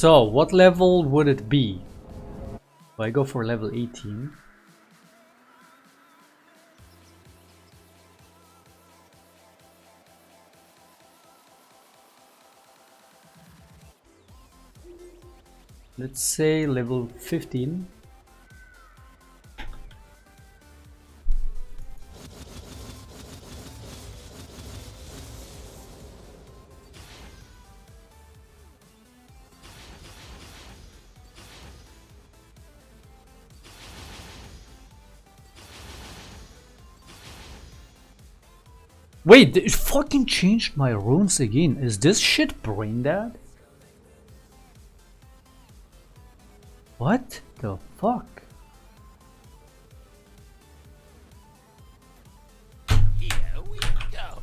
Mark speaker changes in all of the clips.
Speaker 1: So, what level would it be? If I go for level 18. Let's say level 15. Wait, it fucking changed my runes again. Is this shit brain dead? What the fuck?
Speaker 2: Here we go.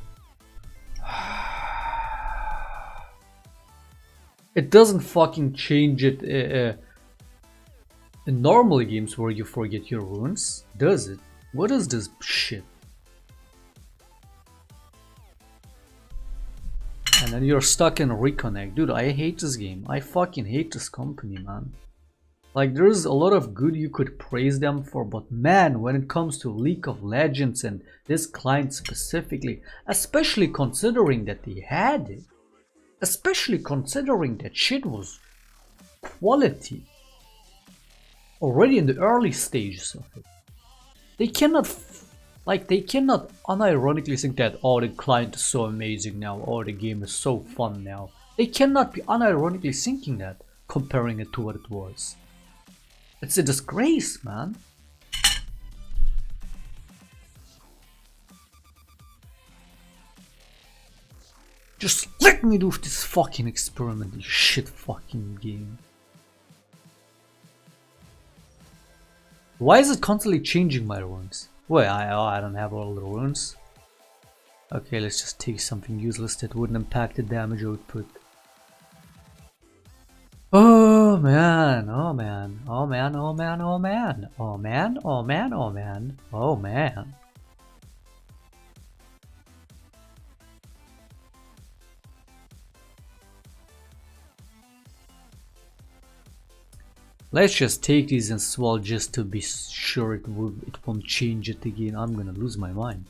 Speaker 1: It doesn't fucking change it in normal games where you forget your runes, does it? What is this shit? And then you're stuck in reconnect. Dude, I hate this game. I fucking hate this company, man. Like, there's a lot of good you could praise them for, but man, when it comes to League of Legends and this client specifically, especially considering that they had it, especially considering that shit was quality already in the early stages of it, they cannot unironically think that, oh, the client is so amazing now, or the game is so fun now. They cannot be unironically thinking that, comparing it to what it was. It's a disgrace, man. Just let me do this fucking experiment, this shit fucking game. Why is it constantly changing my runes? Well, I don't have all the runes. Okay, let's just take something useless that wouldn't impact the damage output. Oh man, oh man, oh man, oh man, oh man, oh man, oh man, oh man, oh man. Let's just take these and swallow just to be sure it won't change it again. I'm gonna lose my mind.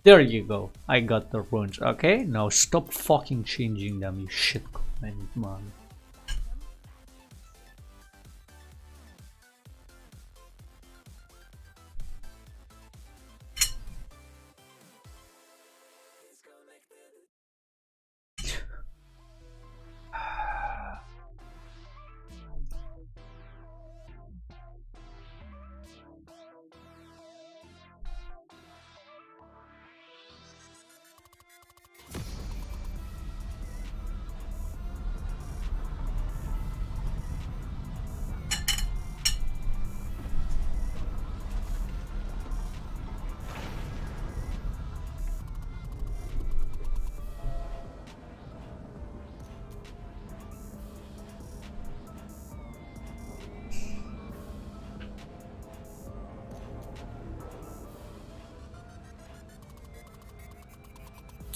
Speaker 1: There you go, I got the runes, okay? Now stop fucking changing them, you shit comment, man.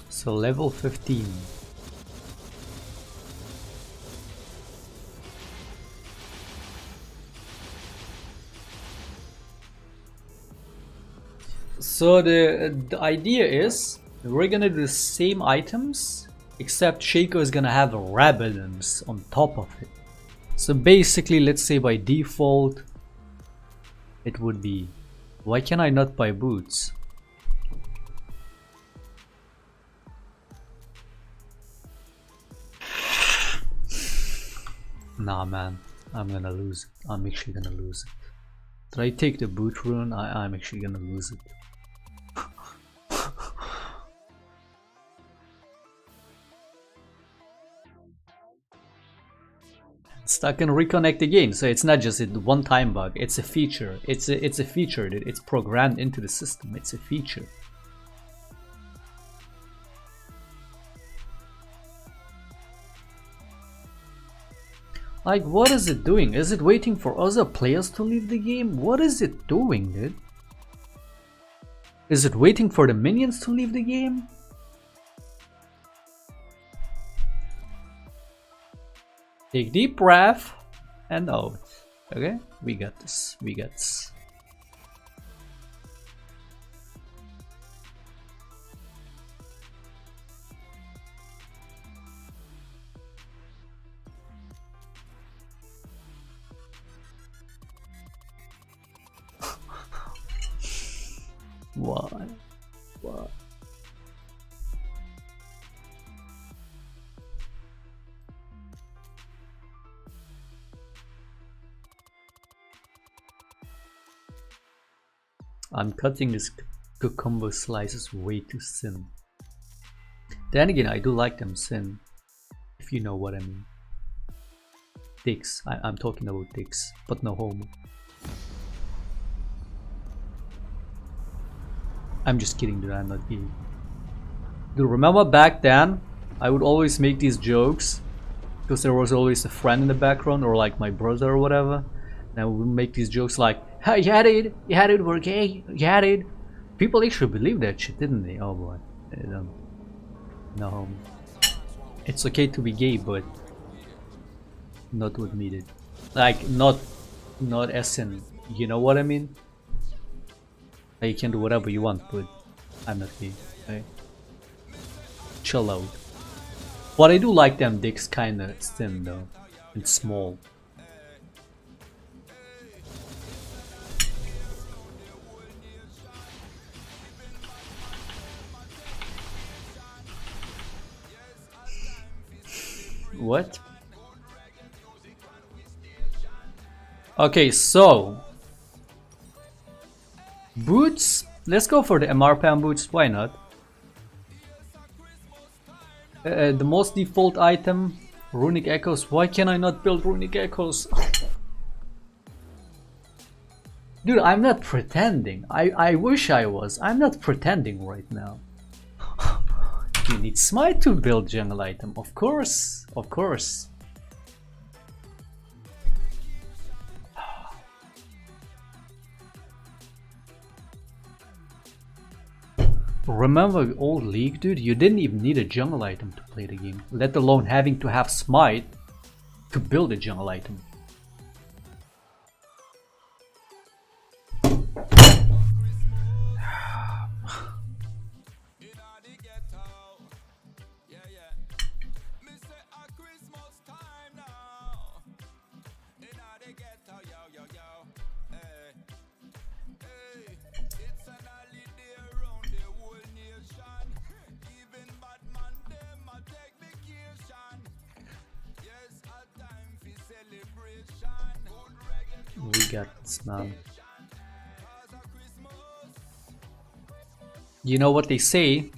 Speaker 1: So level 15. So the idea is we're gonna do the same items, except Shaco is gonna have rabidons on top of it. So basically, let's say by default it would be, why can I not buy boots? Nah man, I'm gonna lose it. I'm actually gonna lose it. Did I take the boot rune? I'm actually gonna lose it. Stuck in reconnect again, so it's not just a one-time bug, it's a feature. It's a feature that it's programmed into the system. It's a feature. Like, what is it doing? Is it waiting for other players to leave the game? What is it doing, dude? Is it waiting for the minions to leave the game? Take deep breath and out. Okay, we got this. We got this. Why? Why? I'm cutting this cucumber slices way too thin. Then again, I do like them thin, if you know what I mean. Dicks. I'm talking about dicks, but no homo. I'm just kidding, dude. I'm not gay. Dude, remember back then, I would always make these jokes because there was always a friend in the background, or like my brother or whatever. And I would make these jokes like, "Hey, you had it, we're gay, you had it." People actually believed that shit, didn't they? Oh boy. No. It's okay to be gay, but not to admit it. Like, not as in, you know what I mean? You can do whatever you want, but I'm not gay. Okay? Chill out. But I do like them dicks kinda thin though, and small. What? Okay, so boots. Let's go for the MRPAM boots. Why not? The most default item, runic echoes. Why can I not build runic echoes? Dude, I'm not pretending. I wish I was. I'm not pretending right now. You need smite to build jungle item. Of course. Of course. Remember old League, dude? You didn't even need a jungle item to play the game, let alone having to have smite to build a jungle item. We got this, man. You know what they say?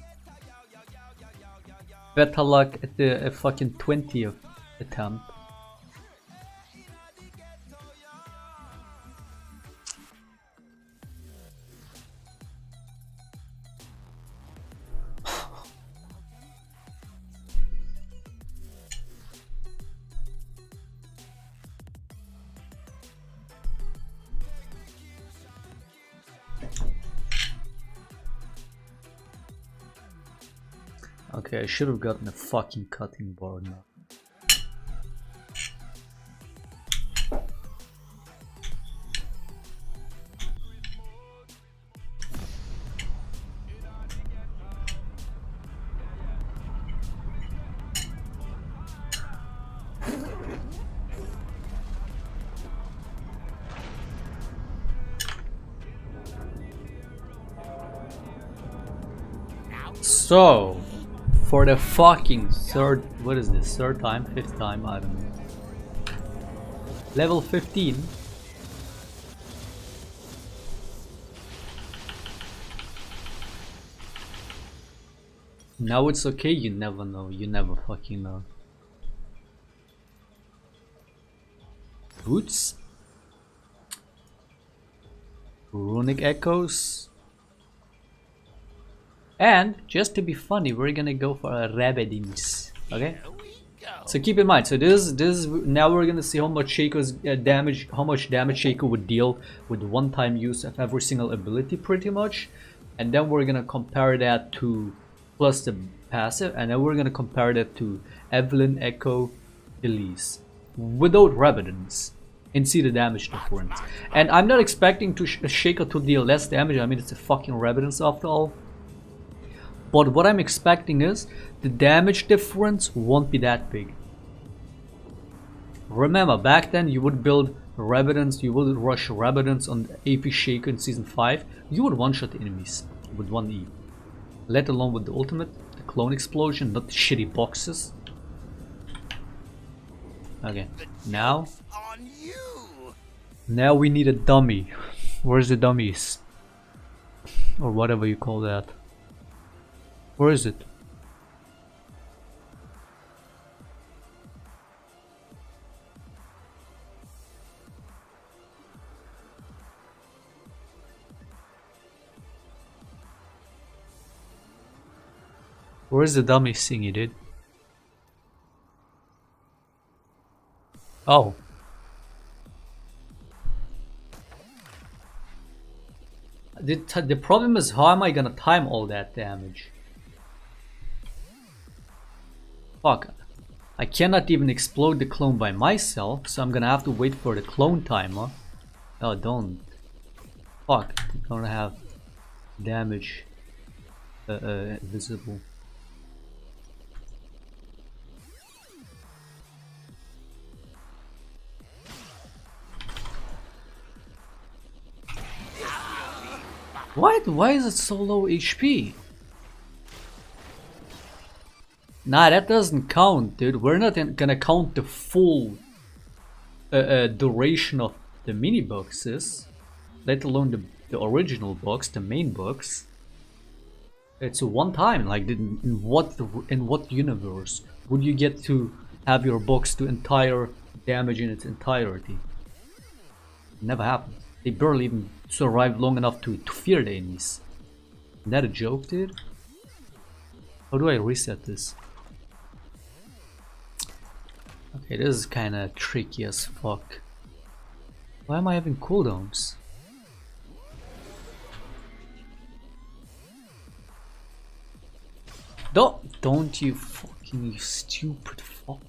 Speaker 1: Better luck at the fucking 20th attempt. Okay, I should have gotten a fucking cutting board now. So, for the fucking third, what is this, third time, fifth time, I don't know. Level 15. Now it's okay, you never know, you never fucking know. Boots. Runic echoes. And just to be funny, we're gonna go for a Rabadins. Okay?
Speaker 2: Here we
Speaker 1: So keep in mind, so this now we're gonna see how much Shaco's damage, how much damage Shaco would deal with one-time use of every single ability, pretty much, and then we're gonna compare that to plus the passive, and then we're gonna compare that to Evelynn, Ekko, Elise without Revidence, and see the damage difference. And I'm not expecting to Shaco to deal less damage. I mean, it's a fucking Revidence after all. But what I'm expecting is the damage difference won't be that big. Remember, back then you would build Revidence, you would rush Revidence on AP Shaco in Season 5. You would one-shot enemies with 1E. Let alone with the ultimate, the clone explosion, not the shitty boxes. Okay, now we need a dummy. Where's the dummies? Or whatever you call that. Where is it? Where's the dummy thingy, dude? Oh. The problem is, how am I gonna time all that damage? Fuck. I cannot even explode the clone by myself, so I'm gonna have to wait for the clone timer. Oh, don't. Fuck. I don't have damage visible. Why is it so low HP? Nah, that doesn't count, dude. We're not gonna count the full duration of the mini boxes, let alone the original box, the main box. It's a one time. Like, in what universe would you get to have your box do entire damage in its entirety? It never happened. They barely even survived long enough to fear the enemies. Is that a joke, dude? How do I reset this? Okay, this is kinda tricky as fuck. Why am I having cooldowns? Don't you fucking, you stupid fuck.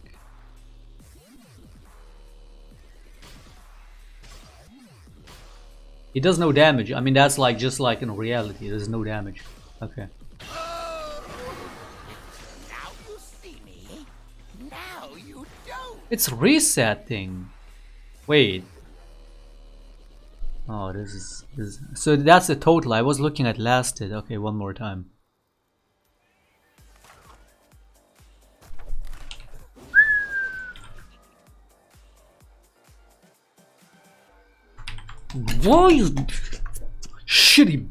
Speaker 1: It does no damage. I mean, that's like just like in reality. There's no damage. Okay.
Speaker 2: Now you see me. Now you don't.
Speaker 1: It's resetting. Wait. Oh, this is. So that's the total. I was looking at last hit. Okay, one more time. Why is shitty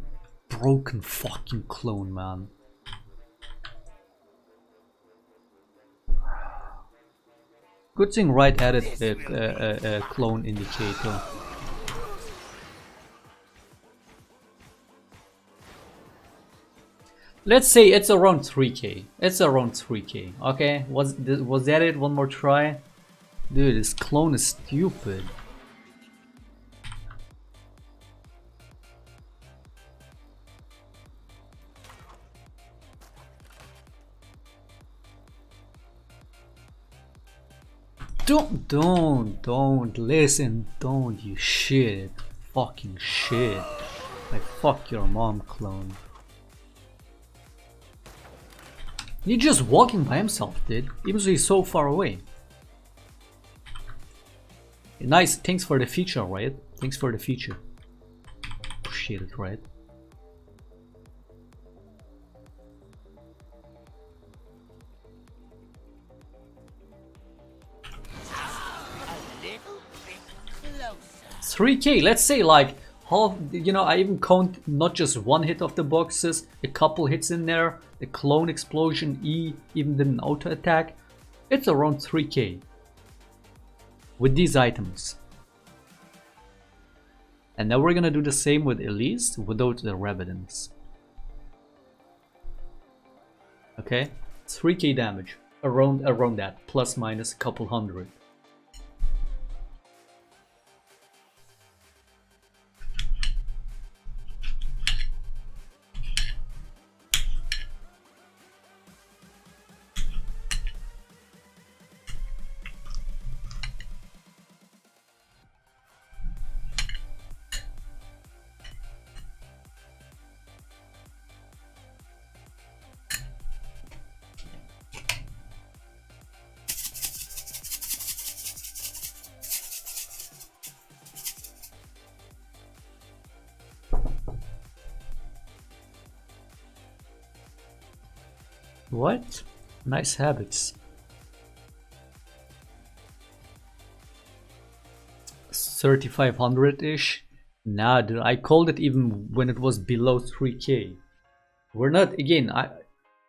Speaker 1: broken fucking clone, man? Good thing right added the clone indicator. Let's say it's around 3k. It's around 3k. Okay, was that it? One more try. Dude, this clone is stupid. Don't listen, don't, you shit. Fucking shit. Like, fuck your mom, clone. He's just walking by himself, dude. Even though he's so far away. Nice, thanks for the feature, right? Thanks for the feature. Appreciate it, right?
Speaker 2: A little bit closer.
Speaker 1: 3k, let's say like half, you know, I even count not just one hit of the boxes, a couple hits in there, the clone explosion, E even did an auto attack. It's around 3k with these items. And now we're gonna do the same with Elise without the Revidence. Okay, 3k damage. Around that, plus minus a couple hundred. What? Nice habits. 3,500-ish? Nah, dude, I called it even when it was below 3k. We're not, again,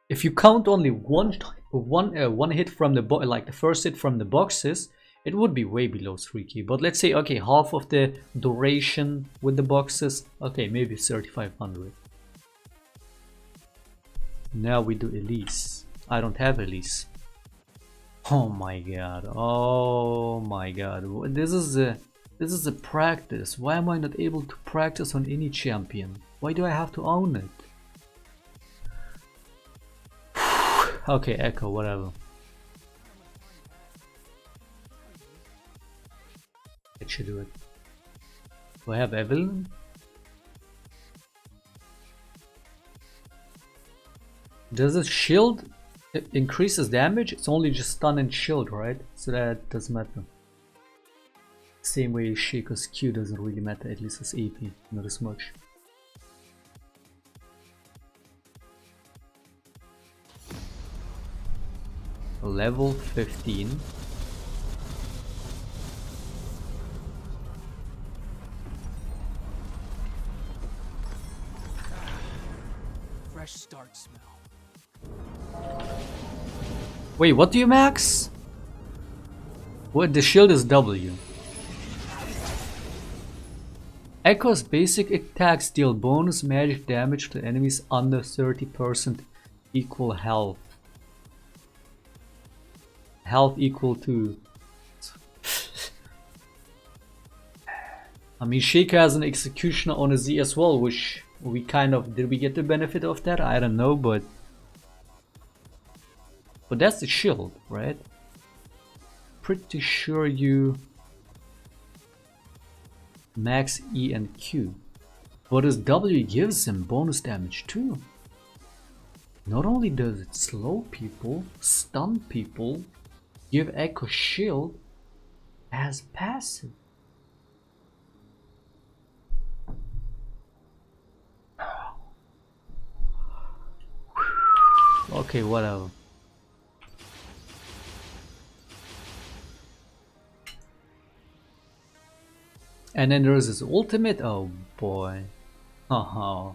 Speaker 1: if you count only one hit from the like the first hit from the boxes, it would be way below 3k. But let's say, okay, half of the duration with the boxes, okay, maybe 3,500. Now we do Elise. I don't have Elise. Oh my god. Oh my god. This is a practice. Why am I not able to practice on any champion? Why do I have to own it? Okay, Ekko, whatever. It should do it. Do I have Evelynn? Does it shield? It increases damage? It's only just stun and shield, right? So that doesn't matter. Same way Shaco's Q doesn't really matter, at least as AP, not as much. Level 15.
Speaker 3: Fresh start smell.
Speaker 1: Wait, what do you max? What, the shield is W. Ekko's basic attacks deal bonus magic damage to enemies under 30% equal health. Health equal to... I mean, Shaco has an executioner on a Z as well, which we kind of... Did we get the benefit of that? I don't know, but... But that's the shield, right? Pretty sure you... max E and Q. But his W gives him bonus damage too. Not only does it slow people, stun people, give Ekko shield as passive. Okay, whatever. And then there's his ultimate. Oh boy. Haha.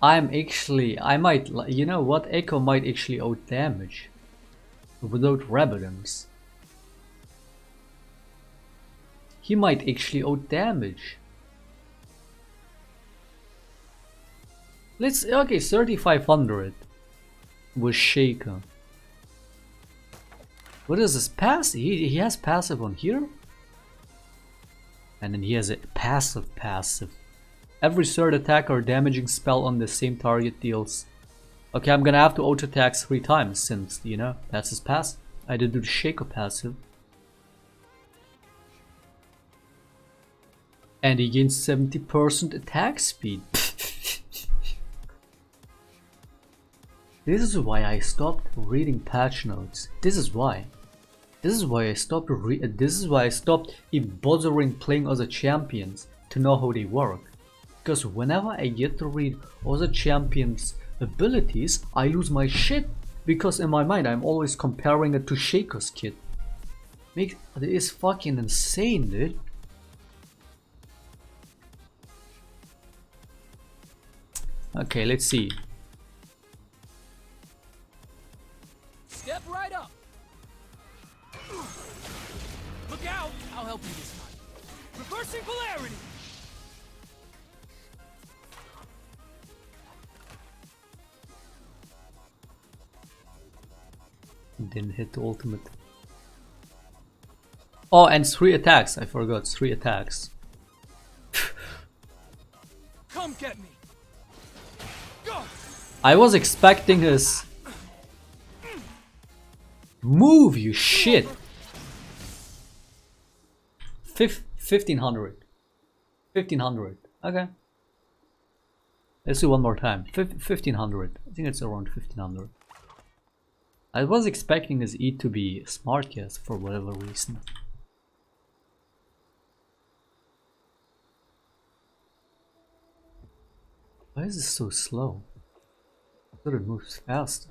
Speaker 1: I might, you know what? Ekko might actually out damage without Rabadons. He might actually out damage. Let's, okay, 3,500 with Shaco. What is this passive? He has passive on here? And then he has a passive. Every third attack or damaging spell on the same target deals. Okay, I'm gonna have to auto attack 3 times since, you know, that's his passive. I did do the Shaco passive. And he gains 70% attack speed. This is why I stopped reading patch notes. This is why. This is why I stopped bothering playing other champions to know how they work. Because whenever I get to read other champions' abilities, I lose my shit. Because in my mind, I'm always comparing it to Shaco's kit. It is fucking insane, dude. Okay, let's see.
Speaker 3: Step right up. Look out! I'll help you this time. Reversing polarity.
Speaker 1: didn't hit the ultimate. Oh, and 3 attacks. I forgot 3 attacks.
Speaker 3: Come get me. Go.
Speaker 1: I was expecting his move, you shit. 1500. 1500. Okay. Let's do one more time. 1500. I think it's around 1500. I was expecting his E to be smart, yes, for whatever reason. Why is this so slow? I thought it moves fast.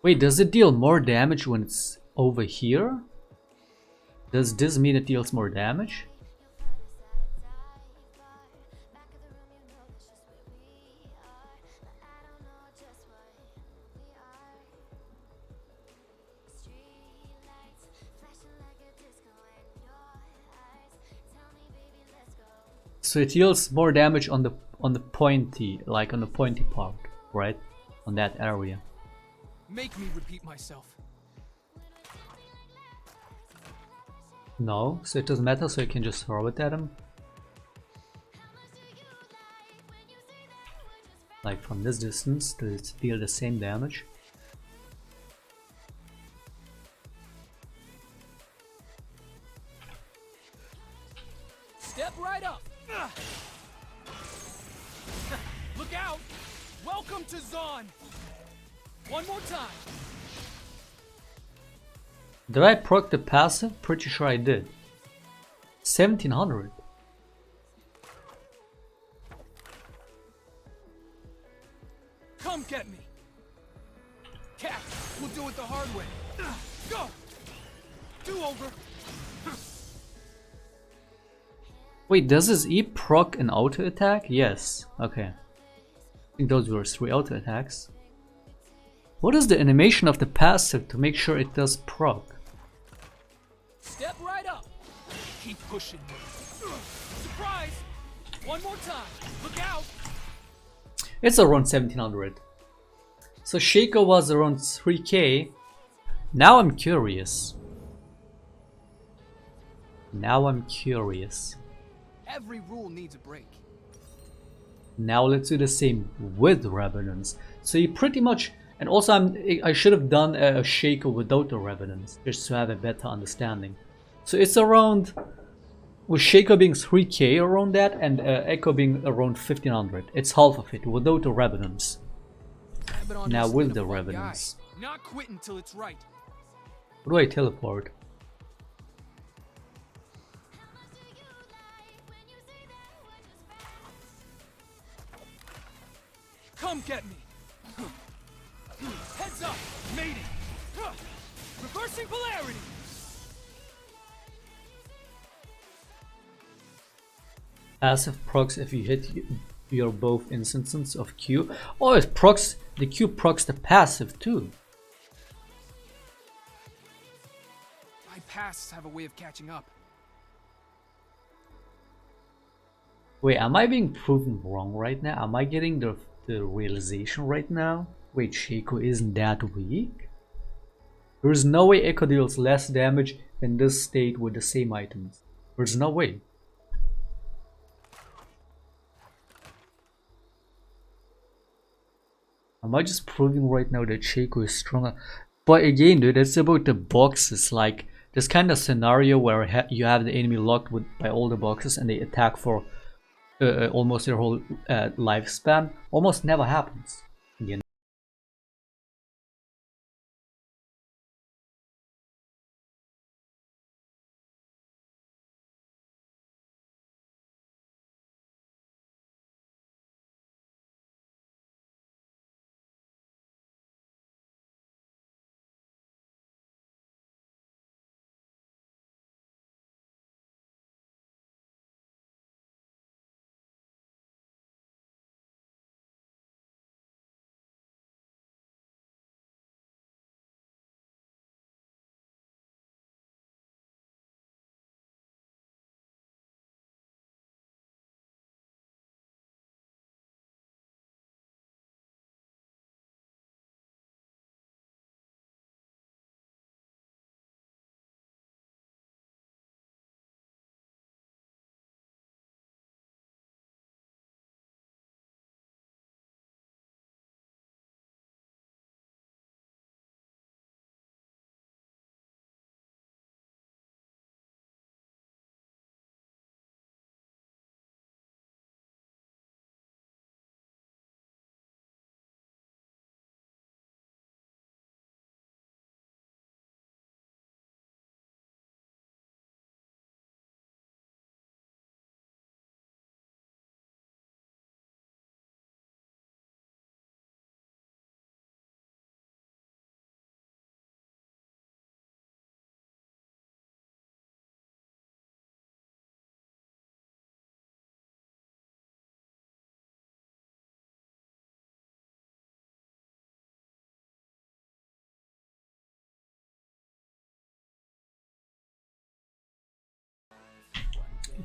Speaker 1: Wait, does it deal more damage when it's over here? Does this mean it deals more damage? So it deals more damage on the pointy, like on the pointy part, right? On that area.
Speaker 3: Make me repeat myself.
Speaker 1: No, so it doesn't matter, so you can just throw it at him. Like from this distance, does it deal the same damage?
Speaker 3: Step right up. Look out. Welcome to Zon. One more time.
Speaker 1: Did I proc the passive? Pretty sure I did. 1700.
Speaker 3: Come get me. Cat, we'll do it the hard way. Go. Do over.
Speaker 1: Wait, does his E proc an auto attack? Yes. Okay. I think those were 3 auto attacks. What is the animation of the passive to make sure it does proc?
Speaker 3: Step right up. Keep pushing. Surprise. One more time. Look out.
Speaker 1: It's around 1700. So Shaco was around 3k. Now I'm curious.
Speaker 3: Every rule needs a break.
Speaker 1: Now let's do the same with Revenants. So you pretty much, and also I should have done a Shaco without the Revenants, just to have a better understanding. So it's around, with Shaco being 3k around that, and Ekko being around 1500. It's half of it without the Revenants. Now with the Revenants.
Speaker 3: Not quit until it's right.
Speaker 1: Where do I teleport?
Speaker 3: Come get me. Heads up. Made it. Reversing polarity.
Speaker 1: Passive procs if you hit your both instances of Q. Oh, it procs, the Q procs the passive too.
Speaker 3: My pasts have a way of catching up.
Speaker 1: Wait, am I being proven wrong right now? Am I getting the realization right now? Wait, Shaco isn't that weak? There's no way Ekko deals less damage in this state with the same items. There's no way. Am I just proving right now that Shaco is stronger? But again, dude, it's about the boxes. Like, this kind of scenario where you have the enemy locked by all the boxes and they attack for almost their whole lifespan, almost never happens.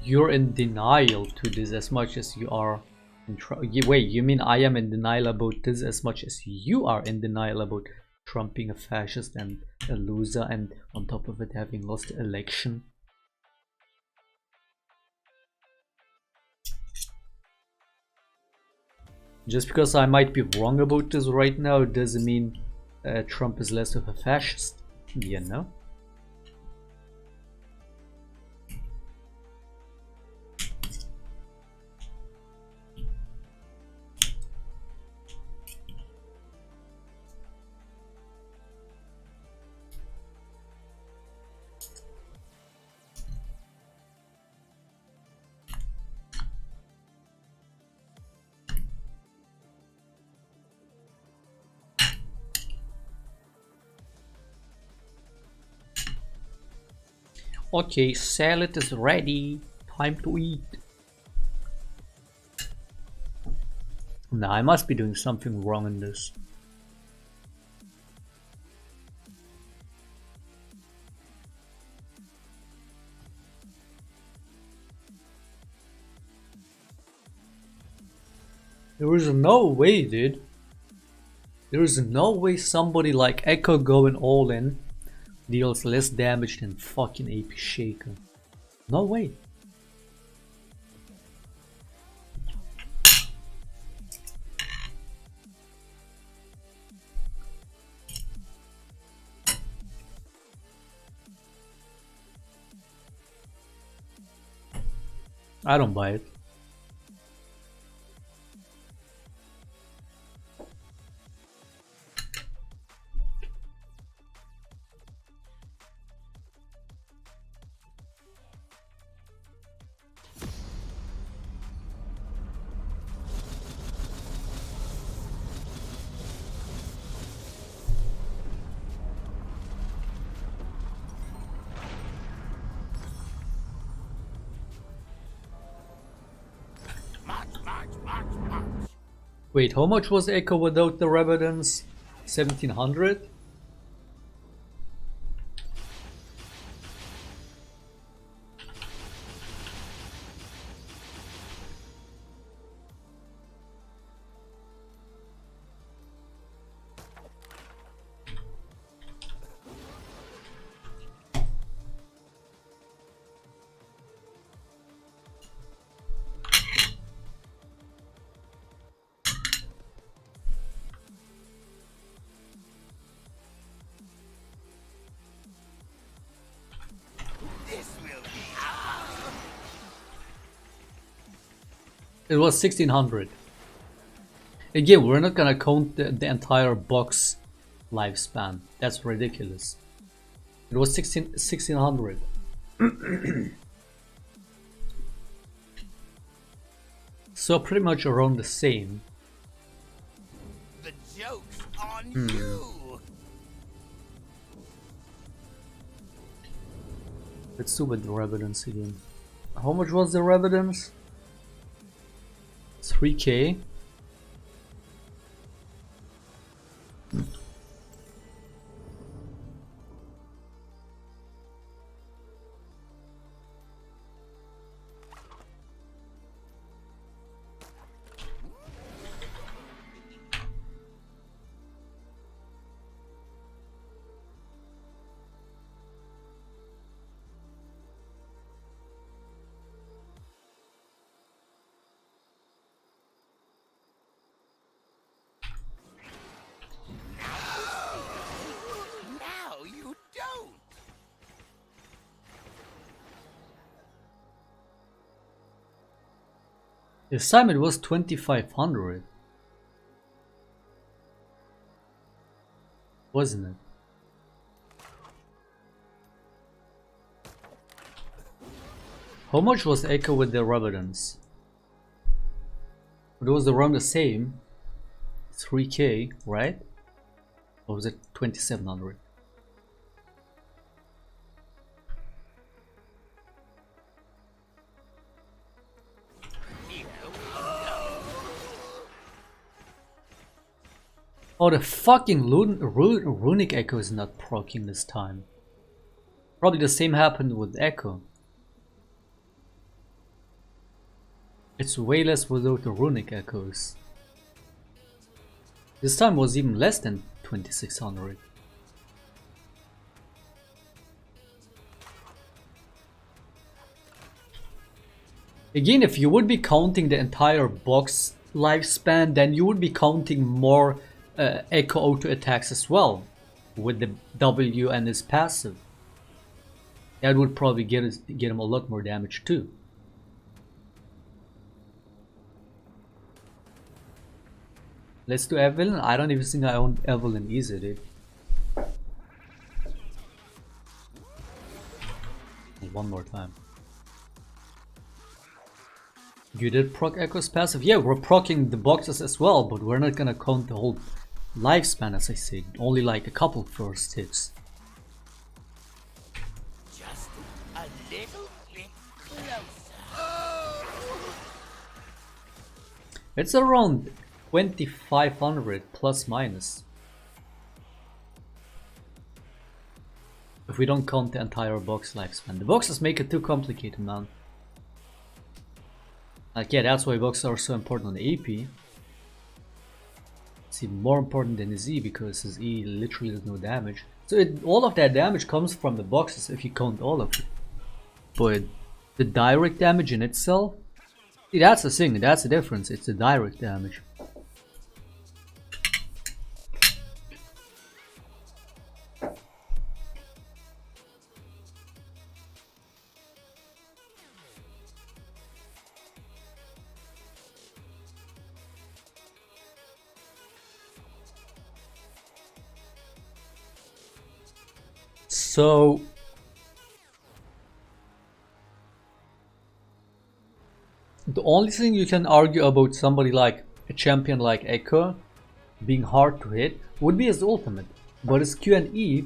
Speaker 1: You're in denial to this as much as you are wait, you mean I am in denial about this as much as you are in denial about Trump being a fascist and a loser, and on top of it having lost the election? Just because I might be wrong about this right now doesn't mean Trump is less of a fascist. You know? Okay, salad is ready. Time to eat. Nah, I must be doing something wrong in this. There is no way, dude. There is no way somebody like Ekko going all in deals less damage than fucking AP Shaco. No way. I don't buy it. Wait, how much was Ekko without the Rebellions? 1700? It was 1600. Again, we're not gonna count the entire box lifespan. That's ridiculous. It was 1600. So pretty much around the same.
Speaker 2: The joke's on you.
Speaker 1: Let's do with the Rebellions again. How much was the Rebellions? 3k.
Speaker 2: Now you don't.
Speaker 1: This time it was 2500. Wasn't it? How much was Ekko with the Rebellions? It was around the same. 3k, right? Or was it 2700? Oh, the fucking runic Ekko is not proccing this time. Probably the same happened with Ekko. It's way less without the runic echoes. This time was even less than 2600. Again, if you would be counting the entire box lifespan, then you would be counting more echo auto attacks as well with the W and his passive. That would probably get him a lot more damage too. Let's do Evelynn. I don't even think I own Evelynn either, dude. One more time. You did proc Echo's passive? Yeah, we're procking the boxes as well, but we're not gonna count the whole lifespan as I said. Only like a couple first hits.
Speaker 2: Just a little bit closer.
Speaker 1: It's around 2500 plus minus. If we don't count the entire box lifespan. The boxes make it too complicated, man. Like, yeah, that's why boxes are so important on the AP. It's even more important than his E because his E literally does no damage. So all of that damage comes from the boxes if you count all of it. But the direct damage in itself, see, that's the thing, that's the difference. It's the direct damage. So the only thing you can argue about somebody like a champion like Ekko being hard to hit would be his ultimate, but his Q and E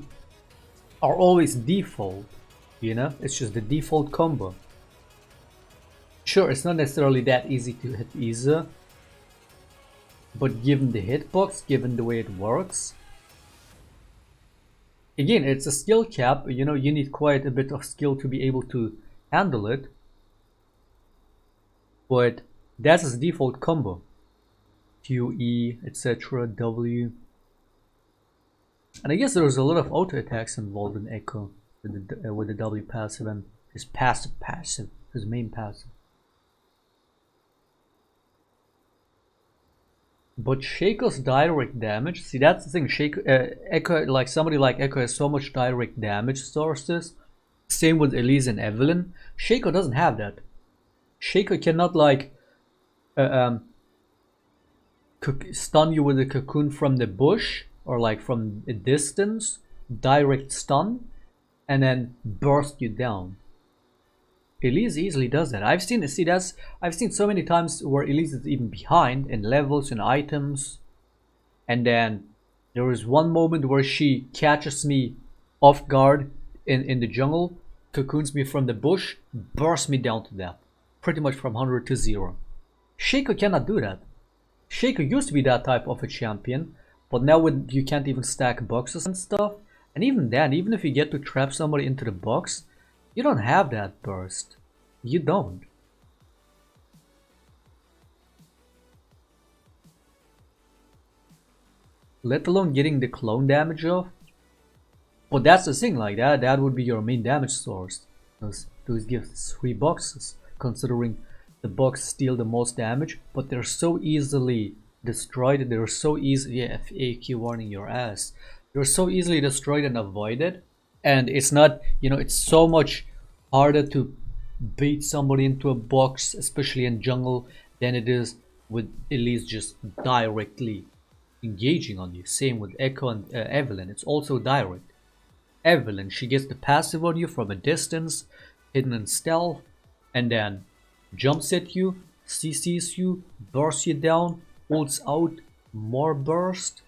Speaker 1: are always default, you know, it's just the default combo. Sure, it's not necessarily that easy to hit either, but given the hitbox, given the way it works, again, it's a skill cap, you know, you need quite a bit of skill to be able to handle it. But that's his default combo. Q, E, etc, W. And I guess there's a lot of auto attacks involved in Ekko with the W passive and his passive, his main passive. But Shaco's direct damage, see that's the thing, Ekko, like somebody like Ekko has so much direct damage sources. Same with Elise and Evelynn. Shaco doesn't have that. Shaco cannot like stun you with a cocoon from the bush or like from a distance, direct stun, and then burst you down. Elise easily does that. I've seen so many times where Elise is even behind in levels and items, and then there is one moment where she catches me off guard in the jungle, cocoons me from the bush, bursts me down to death, pretty much from 100 to 0. Shaco cannot do that. Shaco used to be that type of a champion, but now when you can't even stack boxes and stuff, and even then, even if you get to trap somebody into the box, you don't have that burst. You don't. Let alone getting the clone damage off. But that's the thing, like that would be your main damage source. Those give 3 boxes, considering the box steal the most damage, but they're so easily destroyed. They're so easy, yeah, FAQ warning your ass. They're so easily destroyed and avoided, and it's not, you know, it's so much harder to bait somebody into a box, especially in jungle, than it is with Elise just directly engaging on you. Same with Ekko and Evelynn, it's also direct. Evelynn, she gets the passive on you from a distance, hidden in stealth, and then jumps at you, CCs you, bursts you down, ults out, more burst.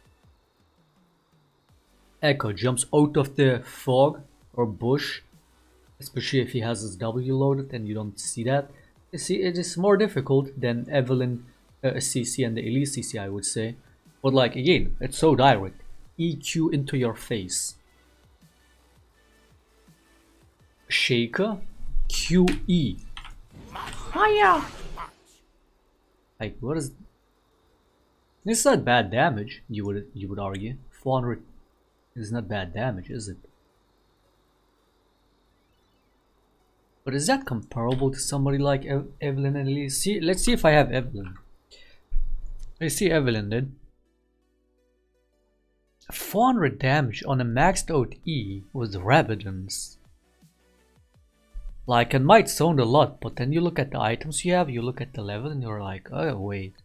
Speaker 1: Ekko jumps out of the fog or bush, especially if he has his W loaded and you don't see that. You see, it is more difficult than Evelynn CC and the Elise CC, I would say. But like, again, it's so direct. EQ into your face. Shaco, QE.
Speaker 2: Hiya!
Speaker 1: Like, what is... It's not bad damage, you would argue. 400 is not bad damage, is it? But is that comparable to somebody like Evelynn and Elise? Let's see if I have Evelynn. Let's see Evelynn then. 400 damage on a maxed out E with Rabidons. Like, it might sound a lot, but then you look at the items you have, you look at the level, and you're like, oh wait,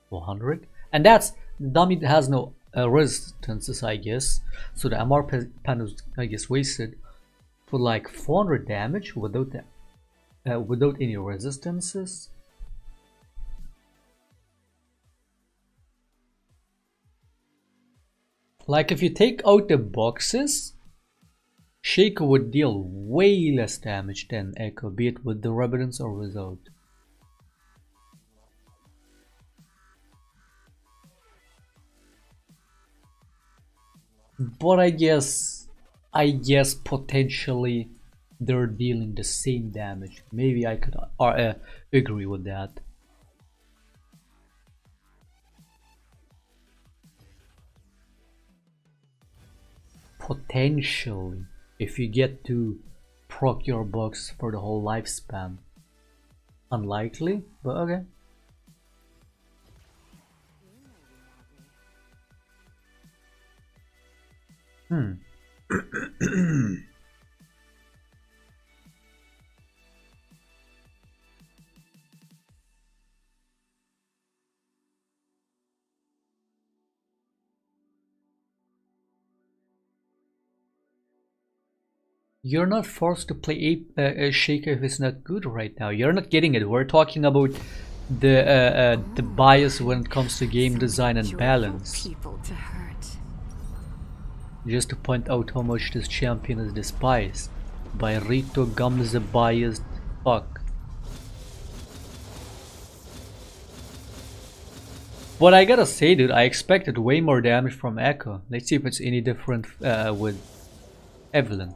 Speaker 1: 400? And that's, the dummy has no resistances, I guess, so the MR panel is, I guess, wasted. For like 400 damage without any resistances. Like, if you take out the boxes, Shaco would deal way less damage than Ekko, be it with the Rabidons or without. But I guess potentially they're dealing the same damage. Maybe I could agree with that. Potentially, if you get to proc your box for the whole lifespan. Unlikely, but okay. You're not forced to play a Shaco if it's not good right now. You're not getting it. We're talking about the bias when it comes to game design and balance. Just to point out how much this champion is despised by Rito Gums, the biased fuck. But I gotta say, dude, I expected way more damage from Ekko. Let's see if it's any different with Evelynn.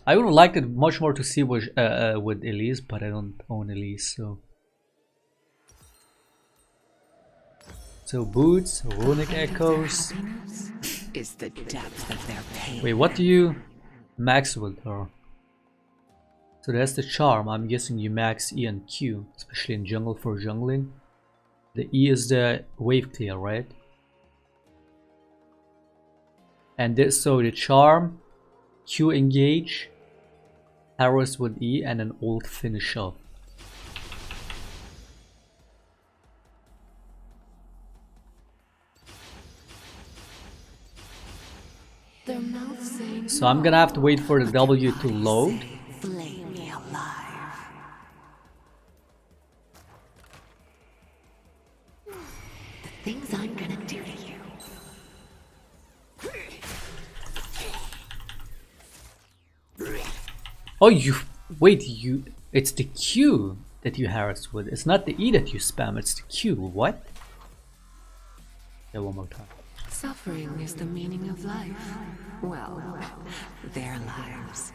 Speaker 1: I would have liked it much more to see with Elise, but I don't own Elise, so. So boots, runic echoes.
Speaker 4: Is the depth of their pain.
Speaker 1: Wait, what do you max with her? So that's the charm. I'm guessing you max E and Q, especially in jungle for jungling. The E is the wave clear, right? And this, so the charm, Q engage, arrows with E, and an ult finish off. So I'm gonna have to wait for the W to load.
Speaker 4: Flame me alive. The things I'm gonna do to you.
Speaker 1: Oh, wait, it's the Q that you harass with. It's not the E that you spam, it's the Q. What? Yeah, one more time.
Speaker 4: Suffering is the meaning of life. Well, their lives.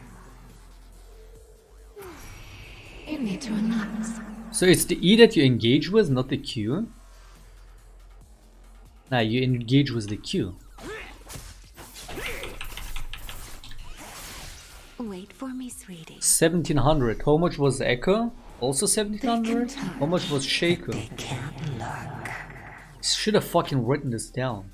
Speaker 4: You need to relax.
Speaker 1: So it's the E that you engage with, not the Q? Nah, you engage with the Q.
Speaker 4: Wait for me, sweetie.
Speaker 1: 1700. How much was Ekko? Also 1700? How much was Shaco?
Speaker 4: They can't look.
Speaker 1: Should have fucking written this down.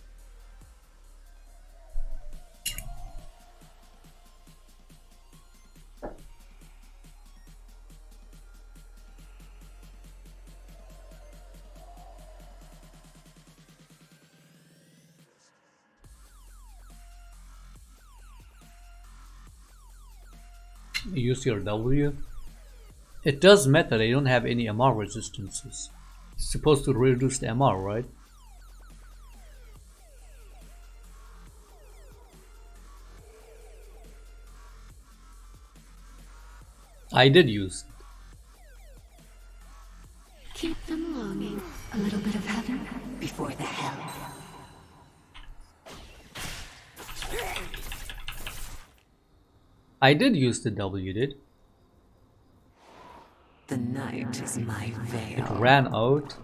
Speaker 1: Use your W. It does matter, they don't have any MR resistances. It's supposed to reduce the MR, right? I did use it.
Speaker 4: Keep them longing. A little bit of heaven before the hell.
Speaker 1: I did use the W, did?
Speaker 4: The night is my veil.
Speaker 1: It ran out.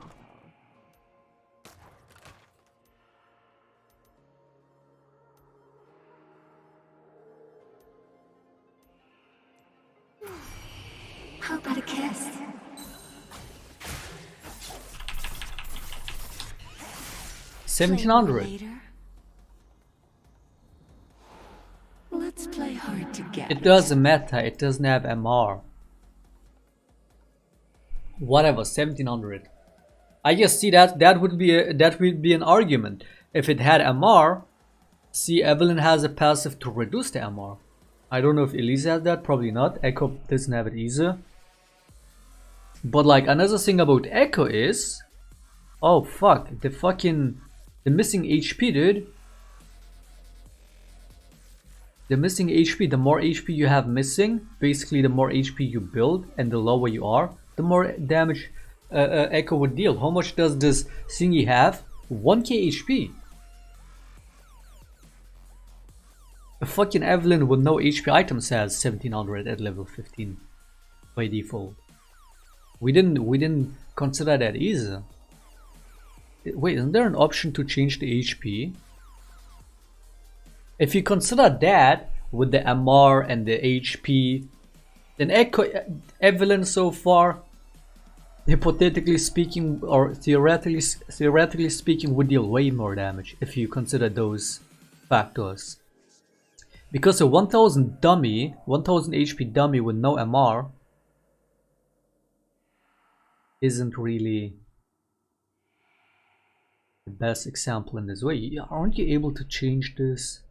Speaker 4: How about a kiss? Play
Speaker 1: 1700.
Speaker 4: later. Let's play hard to get.
Speaker 1: It doesn't matter, it doesn't have MR. Whatever, 1700. I guess see that would be an argument. If it had MR, see Evelynn has a passive to reduce the MR. I don't know if Elise has that, probably not. Ekko doesn't have it either. But like another thing about Ekko is, oh fuck, the missing HP, dude. The missing HP, the more HP you have missing, basically the more HP you build and the lower you are, the more damage Ekko would deal. How much does this thingy have? 1k HP. A fucking Evelynn with no HP items has 1700 at level 15 by default. We didn't consider that either. Wait, isn't there an option to change the HP? If you consider that with the MR and the HP, then Evelynn so far, hypothetically speaking or theoretically speaking, would deal way more damage if you consider those factors. Because a 1000 HP dummy with no MR isn't really the best example in this way. Aren't you able to change this?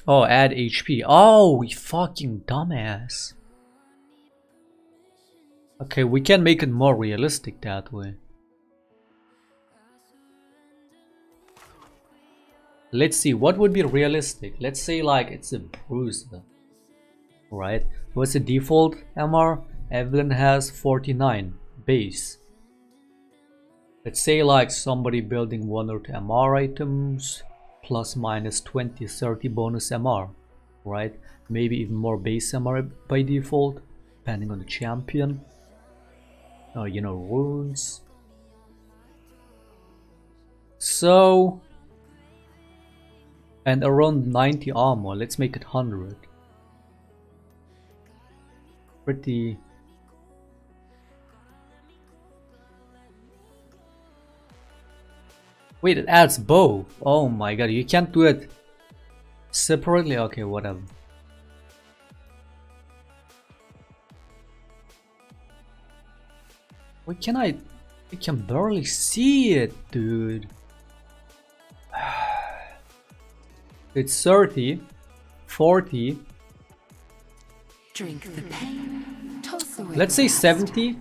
Speaker 1: Oh, add HP. Oh, you fucking dumbass. Okay, we can make it more realistic that way. Let's see, what would be realistic? Let's say like it's a bruiser. Right? What's the default MR? Evelynn has 49 base. Let's say like somebody building 1 or 2 MR items, plus minus 20-30 bonus MR, right? Maybe even more base MR by default, depending on the champion. Or you know, runes. So, and around 90 armor. Let's make it 100. Pretty. Wait, it adds bow. Oh my god, you can't do it separately? Okay, whatever. Why can I can barely see it, dude. It's 30, 40.
Speaker 4: Drink the pain, toss away
Speaker 1: Let's
Speaker 4: the
Speaker 1: say
Speaker 4: past.
Speaker 1: 70.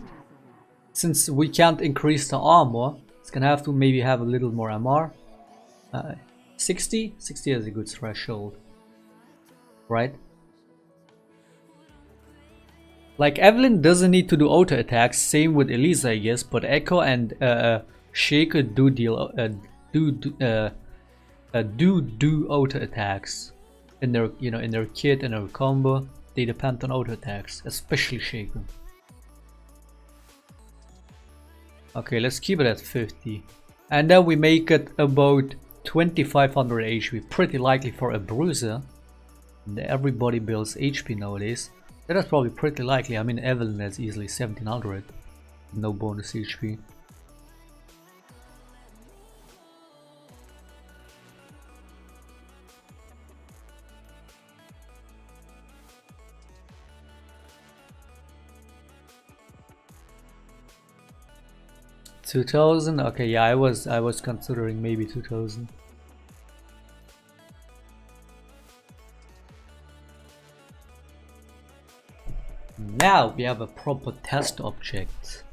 Speaker 1: Since we can't increase the armor, it's gonna have to maybe have a little more MR. 60? 60 is a good threshold. Right? Like Evelynn doesn't need to do auto attacks, same with Elise I guess, but Ekko and Shaco do deal do auto attacks in their in their kit and their combo. They depend on auto attacks, especially Shaco. Okay, let's keep it at 50. And then we make it about 2500 HP, pretty likely for a bruiser. And everybody builds HP nowadays. That's probably pretty likely. I mean, Evelynn has easily 1700, no bonus HP. $2,000? Okay, yeah, I was considering maybe 2,000. Now we have a proper test object.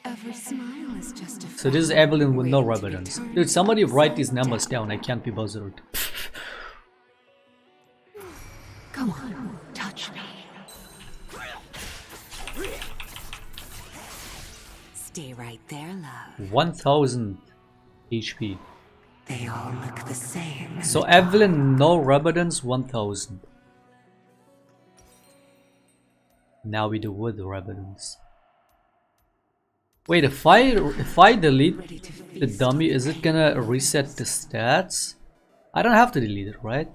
Speaker 4: Every smile is justified.
Speaker 1: So this is Evelynn with no evidence. Dude, somebody write these numbers down, I can't be bothered.
Speaker 4: Come on, touch me. Stay right there, love. 1000 HP. They all look the same.
Speaker 1: So Evelynn, no Rabadons, 1000. Now we do with the Rabadons. Wait, if I delete,
Speaker 4: Ready to feel
Speaker 1: The dummy, is it gonna reset the stats? I don't have to delete it, right?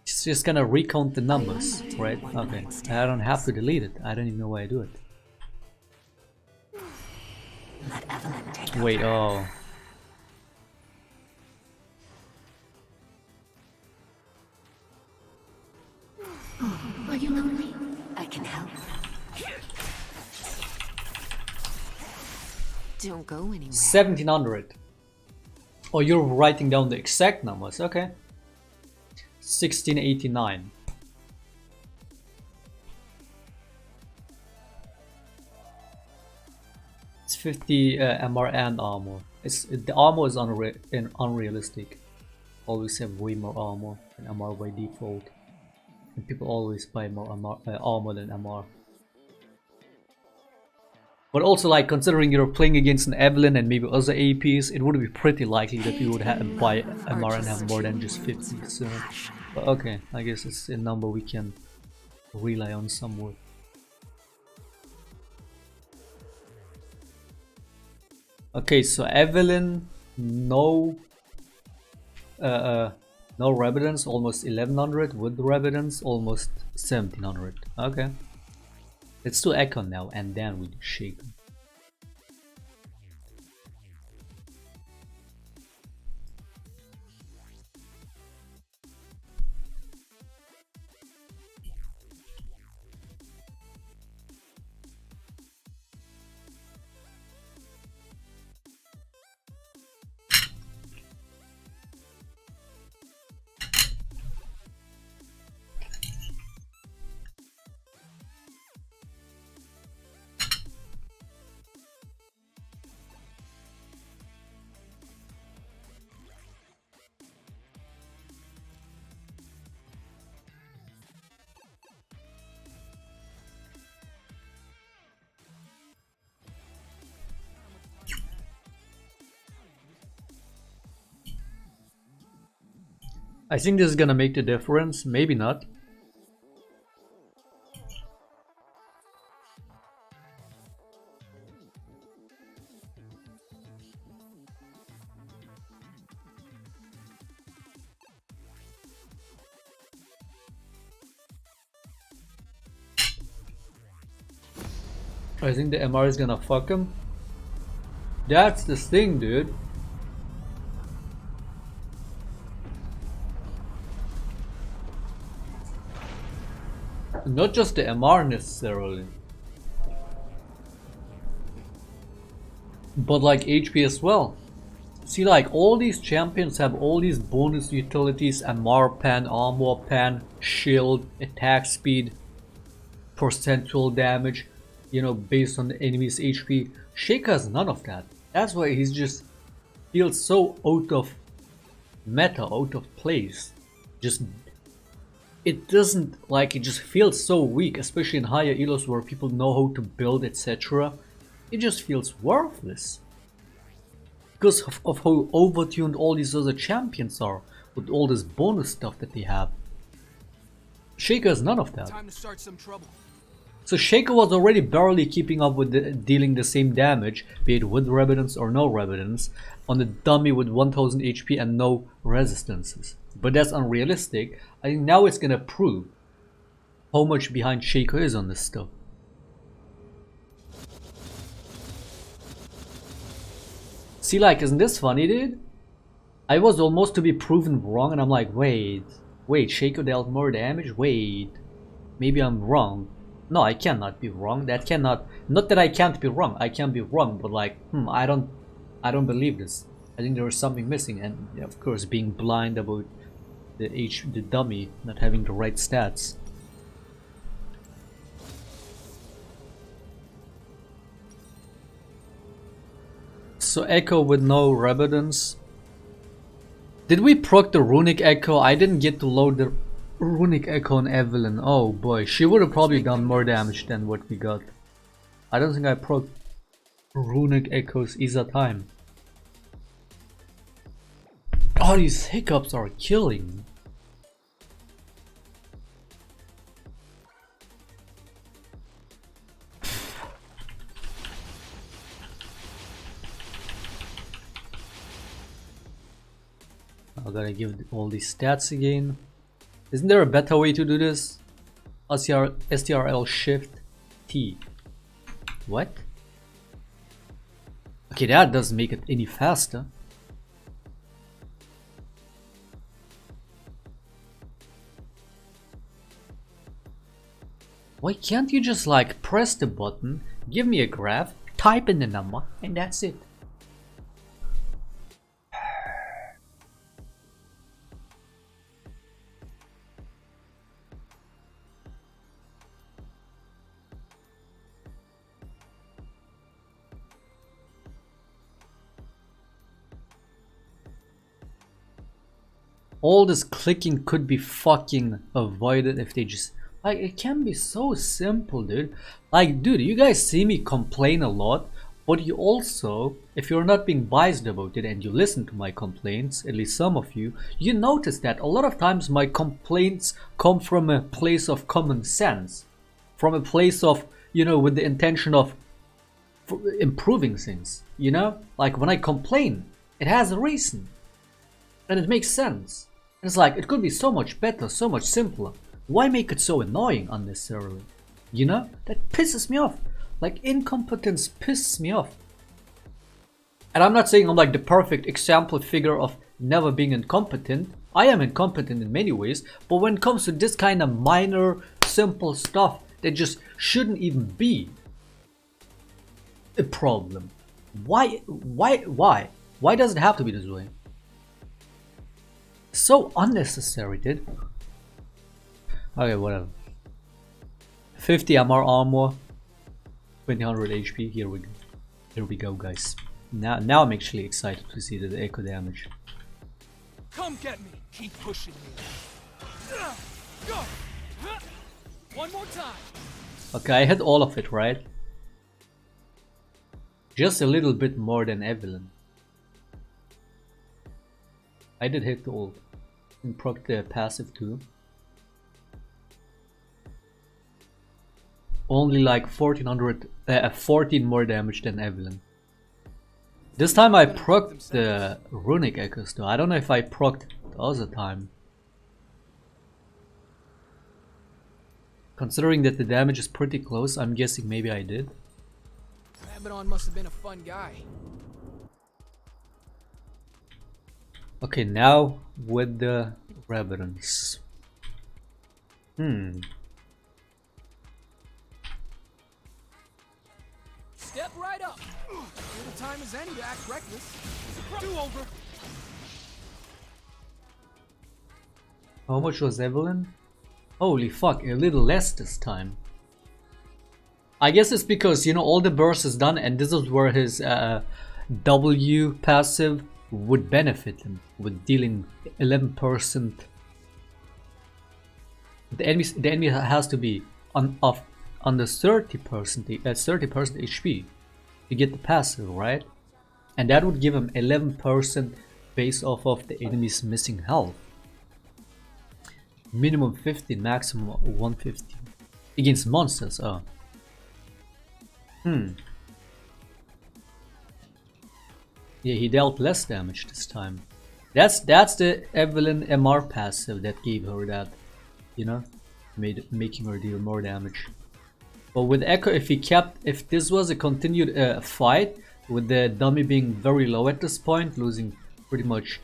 Speaker 1: It's just gonna recount the numbers, right? Okay, I don't have to delete it. I don't even know why I do it.
Speaker 4: Let Evelynn take
Speaker 1: Wait,
Speaker 4: over.
Speaker 1: oh.
Speaker 4: Are you lonely? I can help. Don't go anywhere.
Speaker 1: 1700. Oh, you're writing down the exact numbers, okay. 1689. It's 50 MR and armor. The armor is unrealistic. Always have way more armor than MR by default. And people always buy more armor than MR. But also, like, considering you're playing against an Evelynn and maybe other APs, it would be pretty likely that you would buy MR and have more than just 50. So, but okay, I guess it's a number we can rely on somewhat. Okay, so Evelynn, no Revidence, almost 1100. With Revidence, almost 1700. Okay. Let's do Ekko now, and then we do Shaco. I think this is gonna make the difference, maybe not. I think the MR is gonna fuck him. That's the thing, dude. Not just the MR necessarily, but like HP as well. See, like, all these champions have all these bonus utilities: MR pen, armor pen, shield, attack speed, percentual damage, you know, based on the enemy's HP. Shaco has none of that. That's why he's just feels so out of meta, out of place. Just it doesn't, like, it just feels so weak, especially in higher elos where people know how to build, etc. It just feels worthless because of how overtuned all these other champions are with all this bonus stuff that they have. Shaco has none of that.
Speaker 3: Time to start some trouble.
Speaker 1: So Shaco was already barely keeping up with dealing the same damage, be it with Revidence or no Revidence, on a dummy with 1000 HP and no resistances. But that's unrealistic. I think now it's gonna prove how much behind Shaco is on this stuff. See, like, isn't this funny, dude? I was almost to be proven wrong and I'm like, wait, Shaco dealt more damage? Wait, maybe I'm wrong. No, I cannot be wrong. That cannot, not that I can't be wrong. I can be wrong, but like, I don't believe this. I think there is something missing, and yeah, of course, being blind about the dummy not having the right stats. So Ekko with no Revidence. Did we proc the runic Ekko? I didn't get to load the runic Ekko on Evelynn. Oh boy, she would have probably done more damage than what we got. I don't think I proc runic Ekko's either time. Oh, these hiccups are killing me. I gotta give all these stats again. Isn't there a better way to do this? STRL shift T. What? Okay, that doesn't make it any faster. Why can't you just like press the button, give me a graph, type in the number, and that's it? All this clicking could be fucking avoided if they just... Like, it can be so simple, dude. Like, dude, you guys see me complain a lot, but you also, if you're not being biased about it and you listen to my complaints, at least some of you, you notice that a lot of times my complaints come from a place of common sense. From a place of, you know, with the intention of improving things, you know? Like, when I complain, it has a reason. And it makes sense. It's like, it could be so much better, so much simpler. Why make it so annoying unnecessarily? You know? That pisses me off. Like, incompetence pisses me off. And I'm not saying I'm like the perfect example figure of never being incompetent. I am incompetent in many ways, but when it comes to this kind of minor, simple stuff that just shouldn't even be a problem. Why does it have to be this way? So unnecessary, dude. Okay, whatever. 50 MR armor, 2000 HP. Here we go. Here we go, guys. Now I'm actually excited to see the echo damage.
Speaker 3: Come get me. Keep pushing me. Go. One more time.
Speaker 1: Okay, I hit all of it, right? Just a little bit more than Evelynn. I did hit the ult and proc the passive too. Only like 14 more damage than Evelynn. This time I procced the runic echoes though. I don't know if I procced the other time. Considering that the damage is pretty close, I'm guessing maybe I did.
Speaker 3: Abaddon must have been a fun guy.
Speaker 1: Okay, now with the reverence.
Speaker 3: Step right up. Good time as any to act reckless. Do over.
Speaker 1: How much was Evelynn? Holy fuck, a little less this time. I guess it's because, you know, all the burst is done and this is where his W passive would benefit him with dealing 11%. The enemy has to be under 30% HP to get the passive, right? And that would give him 11% based off of the enemy's missing health. Minimum 15, maximum 150 against monsters. Oh. Yeah, he dealt less damage this time. That's the Evelynn MR passive that gave her that, you know, making her deal more damage. But with Ekko, if this was a continued fight, with the dummy being very low at this point, losing pretty much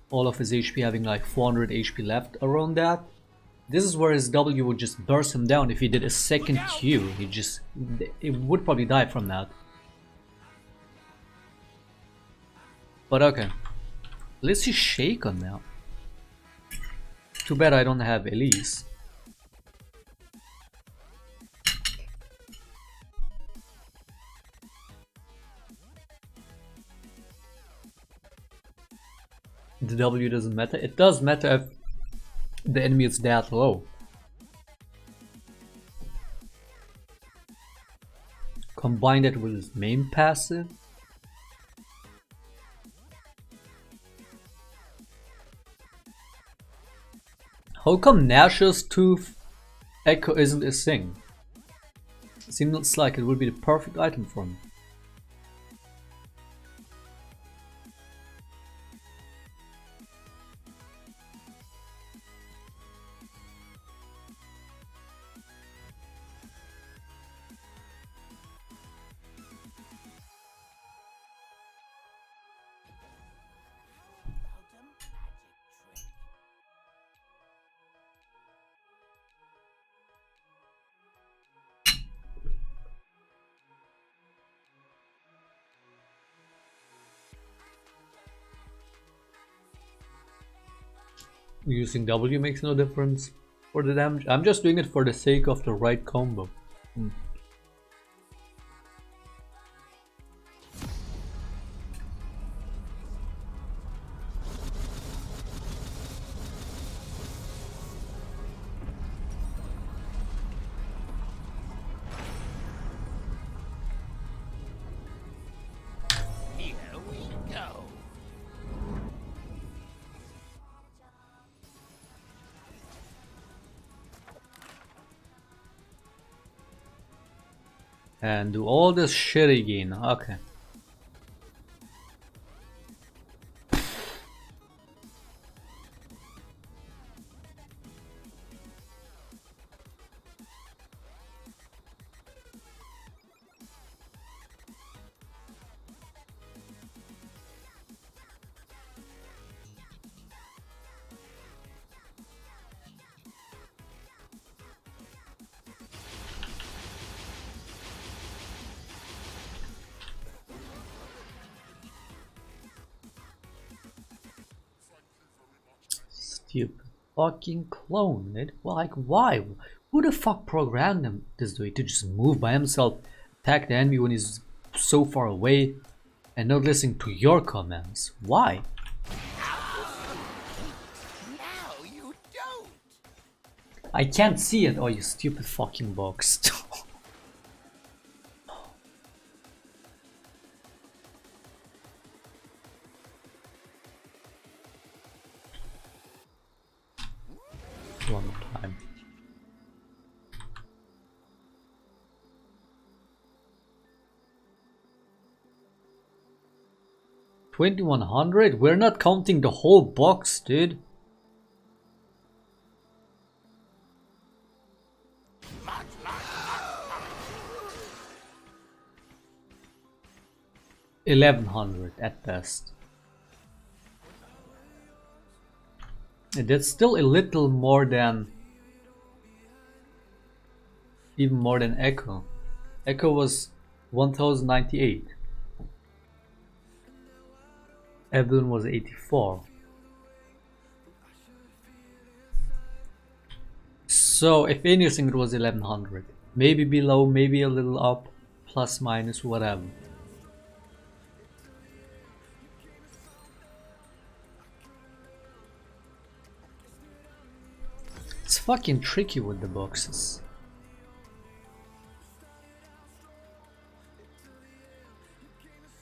Speaker 1: all of his HP, having like 400 HP left around that, this is where his W would just burst him down. If he did a second Q, it would probably die from that. But okay, let's see Shaco now. Too bad I don't have Elise. The W doesn't matter. It does matter if the enemy is that low. Combine that with his main passive. How come Nash's Tooth Ekko isn't a thing? It seems like it would be the perfect item for him. Using W makes no difference for the damage. I'm just doing it for the sake of the right combo.
Speaker 2: Here we go.
Speaker 1: And do all this shit again. Okay. Stupid fucking clone, dude. Like, why? Who the fuck programmed him this way to just move by himself, attack the enemy when he's so far away, and not listening to your commands? Why?
Speaker 2: Now you don't.
Speaker 1: I can't see it. Oh, you stupid fucking box. One more time. $2,100? We're not counting the whole box, dude. $1,100 at best. And that's still a little more than, even more than Ekko. Ekko was 1,098. Evelynn was 84. So if anything it was 1,100. Maybe below, maybe a little up, plus minus, whatever. It's fucking tricky with the boxes.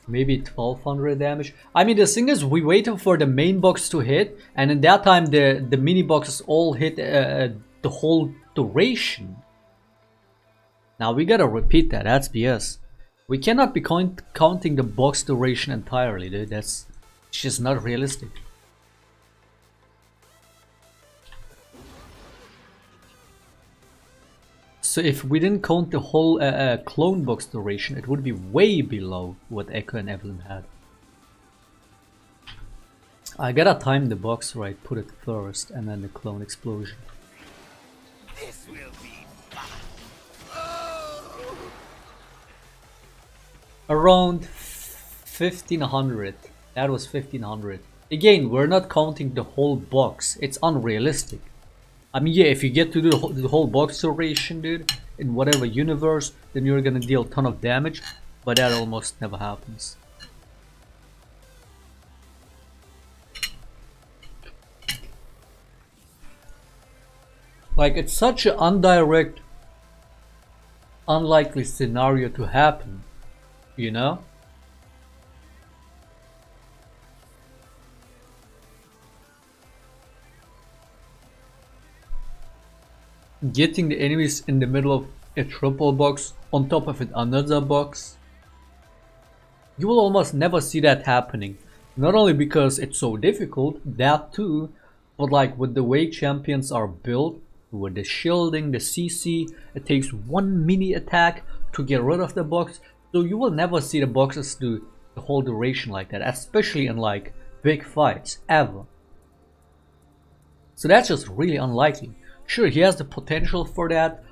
Speaker 1: Maybe 1,200 damage. I mean, the thing is, we waited for the main box to hit, and in that time the mini boxes all hit the whole duration. Now we gotta repeat that. That's BS. We cannot be counting the box duration entirely, dude. That's just not realistic. So if we didn't count the whole clone box duration, it would be way below what Ekko and Evelynn had. I gotta time the box right, put it first, and then the clone explosion.
Speaker 2: This will be fun. Oh.
Speaker 1: Around 1,500. That was 1,500. Again, we're not counting the whole box. It's unrealistic. I mean, yeah, if you get to do the whole box duration, dude, in whatever universe, then you're gonna deal a ton of damage, but that almost never happens. Like, it's such an indirect, unlikely scenario to happen, you know? Getting the enemies in the middle of a triple box, on top of it another box. You will almost never see that happening. Not only because it's so difficult, that too, but like with the way champions are built, with the shielding, the CC, it takes one mini attack to get rid of the box. So you will never see the boxes do the whole duration like that, especially in like big fights, ever. So that's just really unlikely. Sure, he has the potential for that,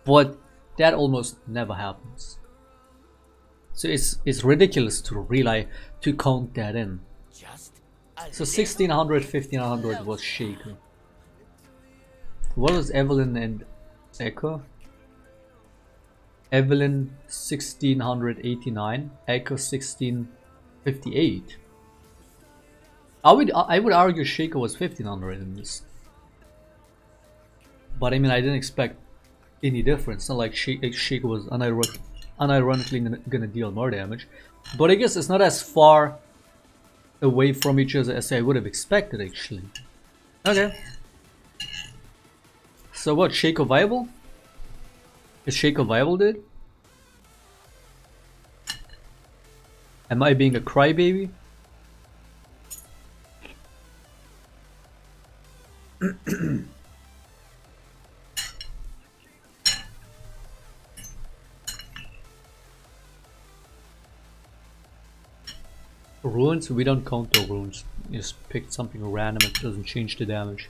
Speaker 1: but that almost never happens. So it's ridiculous to rely to count that in. So 1,600, 1,500 was Shaco. What was Evelynn and Ekko? Evelynn 1689, Ekko 1658. I would argue Shaco was 1500 in this. But I mean, I didn't expect any difference. It's not like Shaco was unironically gonna deal more damage. But I guess it's not as far away from each other as I would have expected, actually. Okay. So what, Shaco viable? Is Shaco viable, dude? Am I being a crybaby? Runes? We don't counter runes. You just pick something random, it doesn't change the damage.